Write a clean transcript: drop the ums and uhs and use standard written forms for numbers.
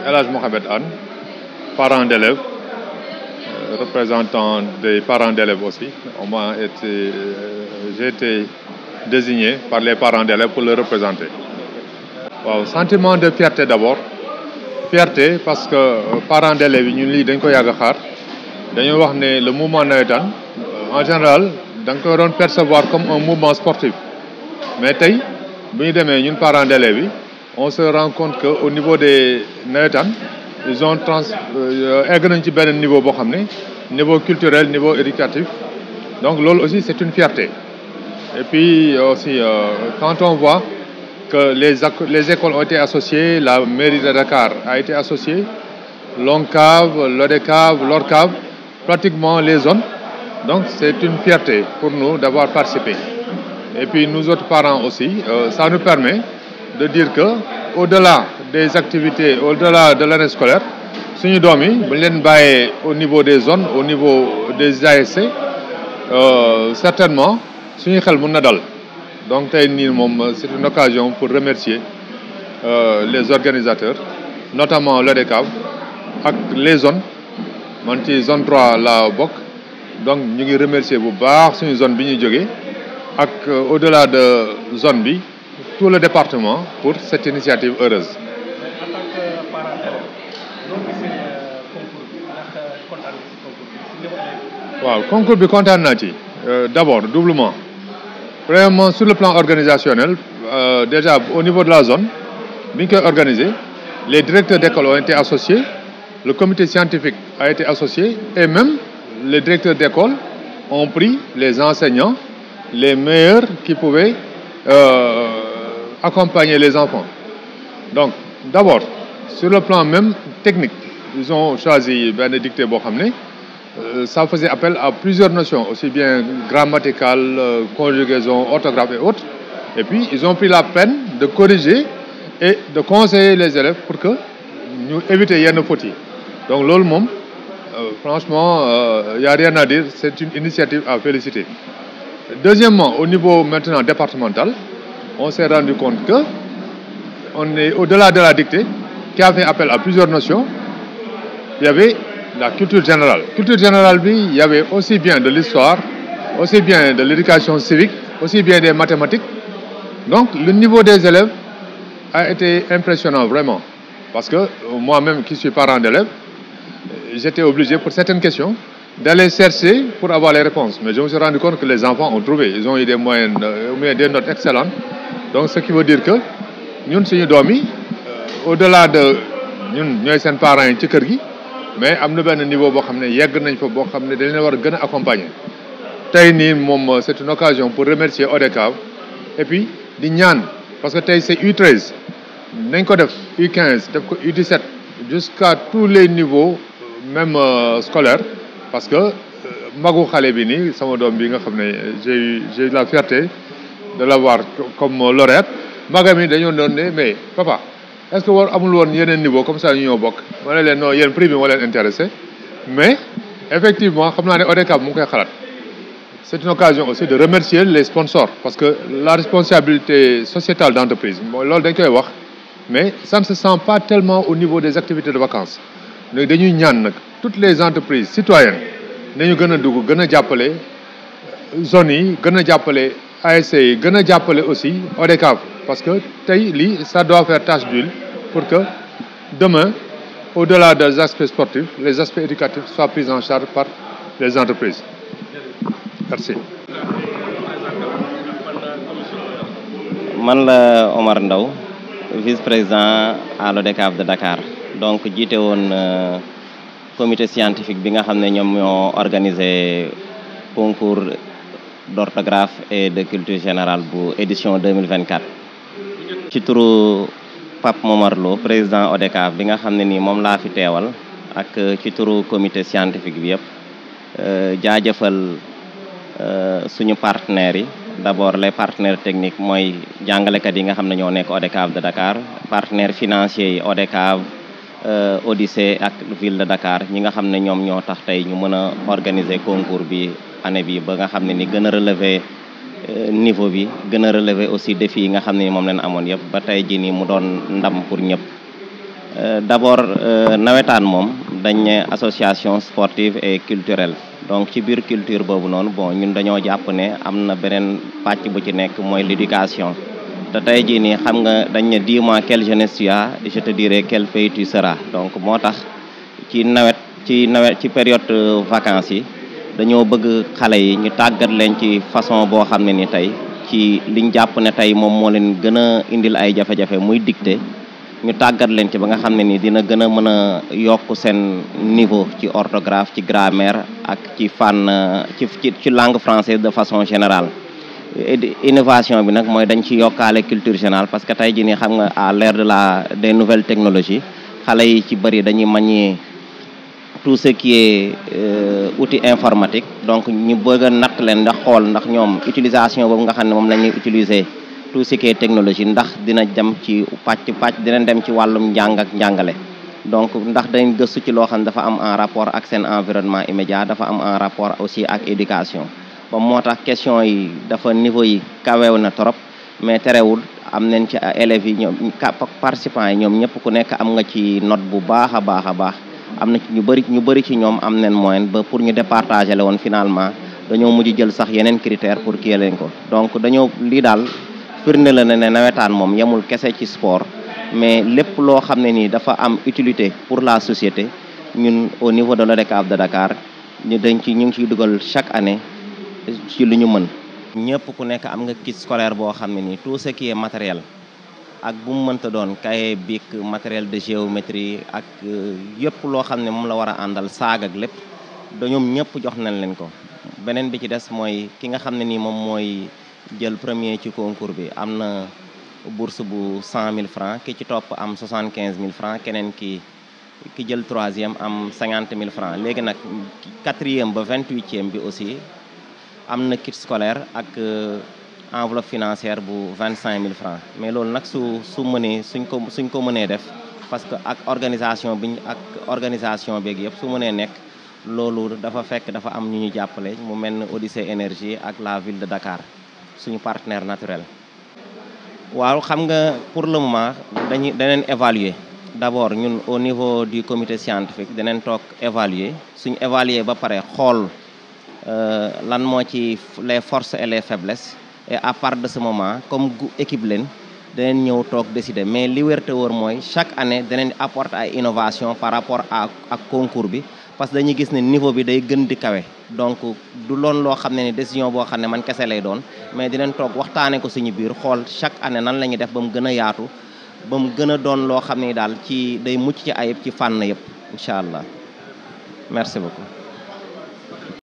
El Hadj Mohamed Anne, parent d'élèves, représentant des parents d'élèves aussi. J'ai été désigné par les parents d'élèves pour le représenter. Waaw, sentiment de fierté d'abord. Fierté parce que parents d'élèves yi ñun lii dañ ko yàgg a xaar. Dañoo wax ne le mouvement navétane en général da nga ko doon percevoir comme un mouvement sportif. Mais tey bu ñu demee ñun parents d'élèves yi on se rend compte que au niveau des navétanes ils ont egg nañ ci benn niveau boo xam ne niveau culturel, niveau éducatif. Donc loolu aussi c'est une fierté. Et puis aussi quand on voit que les écoles ont été associées, la mairie de Dakar a été associée, l'ONCAV, l'ODECAV, l'ORCAV, pratiquement les zones. Donc c'est une fierté pour nous d'avoir participé. Et puis nous autres parents aussi, ça nous permet de dire que au-delà des activités, au-delà de l'année scolaire, suñu doom yi bu ñu leen bàyyee au niveau des zones, au niveau des ASC, certainement suñu xel mën na dal. Donc tey nii moom c'est une occasion pour remercier les organisateurs, notamment l'ODECAV ak les zones. Man ci zone 3 la bokk. Donc ñu ngi remercier bu baax suñu zone bi ñuy jógee ak au-delà de zone bi tout le département pour cette initiative heureuse. En tant que parent d'élève, noo gisee concours bi ndax kontaan nga ci concours bi. Waaw, concours bi kontaan naa ci d'abord doublement. Premièrement sur le plan organisationnel, déjà au niveau de la zone bi ñu koy organiser, les directeurs d'école ont été associés, le comité scientifique a été associé et même les directeurs d'école ont pris les enseignants les meilleurs qui pouvaient accompagner les enfants. Donc d'abord sur le plan même technique, ils ont choisi benn dictée boo xam ne ça faisait appel à plusieurs notions, aussi bien grammaticales, conjugaison, orthographe et autres. Et puis ils ont pris la peine de corriger et de conseiller les élèves pour que ñu éviter yenn fautes yi. Donc loolu moom franchement y a rien à dire, c'est une initiative à féliciter. Deuxièmement, au niveau maintenant départemental, on s'est rendu compte que on est au-delà de la dictée qui a fait appel à plusieurs notions. Il y avait la culture générale. Culture générale, il y avait aussi bien de l'histoire, aussi bien de l'éducation civique, aussi bien des mathématiques. Donc le niveau des élèves a été impressionnant vraiment. Parce que moi-même qui suis parent d'élèves, j'étais obligé pour certaines questions d'aller chercher pour avoir les réponses. Mais je me suis rendu compte que les enfants ont trouvé. Ils ont eu des moyennes, des notes excellentes. Donc ce qui veut dire que ñun suñu doom yi au-delà de ñun ñooy seen parents yi ci kër gi, mais am na benn niveau boo xam ne yegg nañ fa boo xam ne dañ leen war a gën a accompagner. Tey nii moom c'est une occasion pour remercier ODECAV et puis di ñaan parce que tey c'est U13 nañ ko def U15 def ko U17 jusqu'à tous les niveaux même scolaires parce que magu xale bi nii sama doom bi nga xam ne j'ai eu la fierté de l'avoir comme lauréate. Magam yi dañoo doon ne mais papa est-ce que war amul woon yeneen niveau comme ça ñu ñoo bokk ma ne leen non yéen prix bi moo leen intéressé mais effectivement xam naa ne ODECAV mu ngi koy xalaat. C'est une occasion aussi de remercier les sponsors parce que la responsabilité sociétale d'entreprise mooy loolu dañ koy wax mais ça ne se sent pas tellement au niveau des activités de vacances. léegi dañuy ñaan nag toutes les entreprises citoyennes nañu gën a dugg gën a jàppale zones yi gën a jàppale ASC yi gën a jàppale aussi ODECAV parce que tey lii ça doit faire tache d'huile pour que demain au-delà des aspects sportifs les aspects éducatifs soient pris en charge par les entreprises. Merci. Man la Omar Ndaw vice-président à l'ODECAV de Dakar donc jiite woon comité scientifique bi nga xam ne ñoom ñoo organisé concours d'orthographe et de culture générale bu édition 2024. ci turu Pape Momar Lo président ODECAV bi nga xam ne nii moom laa fi teewal ak ci turu comité scientifique bi yëpp jaajëfal suñu partenaires yi d'abord les partenaires techniques mooy jàngalekat yi nga xam ne ñoo nekk ODECAV de Dakar partenaires financiers yi ODECAV Odyssée ak ville de Dakar ñi nga xam ne ñoom ñoo tax tey ñu mën a organiser concours bi année bi ba nga xam ne ni gën a relever niveau bi gën a relever aussi défis yi nga xam ne ni moom leen amoon yëpp ba tey ji nii mu doon ndam pour ñëpp d'abord nawetaan moom dañ ne association sportive et culturelle donc ci biir culture boobu noonu bon ñun dañoo jàpp ne am na beneen pàcc bu ci nekk mooy l'éducation te tey jii nii xam nga dañ ne dis-moi quelle jeunesse tu as et je te dirai quel pays tu seras donc moo tax ci période vacances yi dañoo bëgg xale yi ñu tàggat leen ci façon boo xam ne ni tey ci liñ jàpp ne tey moom moo leen gën a indil ay jafe-jafe muy dicté ñu tàggat leen ci ba nga xam ne ni dina gën a mën a yokk seen niveau ci orthographe ci grammaire ak ci fànn ci langue française de façon générale. Innovation bi nag mooy dañ ci yokkaale culture générale parce que tey jii nii xam nga à l'ère des nouvelles technologies xale yi ci bëri dañuy manier tout ce qui est outil informatique donc ñu bëgg a natt leen ndax xool ndax ñoom utilisation boobu nga xam ne moom la ñuy utiliser tout ce qui est technologie ndax dina dem ci pàcc dina dem ci wàllum njàng ak njàngale donc ndax dañ gëstu ci loo xam ne dafa am en rapport ak seen environnement immédiat dafa am en rapport aussi ak éducation ba moo tax question yi dafa niveau yi kaweew na trop mais terewul am nañ ci élèves yi ñoom participants yi ñoom ñëpp ku nekk am nga ci note bu baax a baax a baax am na ci ñu bëri ci ñoom am nañ moyenne ba pour ñu départager la woon finalement dañoo mujj jël sax yeneen critère pour kii leen ko donc dañoo lii daal firnde la ne nawetaan moom yemul kese ci sport mais lépp loo xam ne nii dafa am utilité pour la société ñun au niveau de l'ODCAV de Dakar ñu ngi ciy dugal chaque année ci lu ñu mën. ñëpp ku nekk am nga kit scolaire boo xam ne nii tout ce qui est matériel ak bu mu mënta doon cahier bic matériel de géométrie ak yëpp loo xam ne moom la war a àndal saag ak lépp dañoom ñëpp jox nañ leen ko. beneen bi ci des mooy ki nga xam ne nii moom mooy jël premier ci concours bi am na bourse bu 100 000 francs ki ci topp am 75 000 francs keneen ki jël troisième am 50 000 francs léegi nag quatrième ba 28e bi aussi am na kit scolaire ak enveloppe financière bu 25 000 francs mais loolu nag su mënee suñ ko mënee def parce que ak organisation beeg yëpp su mënee nekk loolu dafa fekk dafa am ñu ñu jàppale mu mel ne Odyssée Énergie ak la ville de Dakar suñu partenaire naturel. waaw xam nga pour le moment daneen évaluer d'abord ñun au niveau du comité scientifique daneen toog évaluer suñu évaluer ba pare xool lan moo ci les forces et les faiblesses et à partir de ce moment comme équipe leen daneen ñëw toog décider mais li wér te wóor mooy chaque année daneen apporter ay innovation par rapport ak concours bi parce que dañuy gis ne niveau bi day gën di kawe donc du loon loo xam ne ni décision boo xam ne man kese lay doon mais dinañ toog waxtaane ko suñu biir xool chaque année nan la ñuy def ba mu gën a yaatu ba mu gën a doon loo xam ne daal ci day mucc ci ayib ci fànn yëpp incha allah merci beaucoup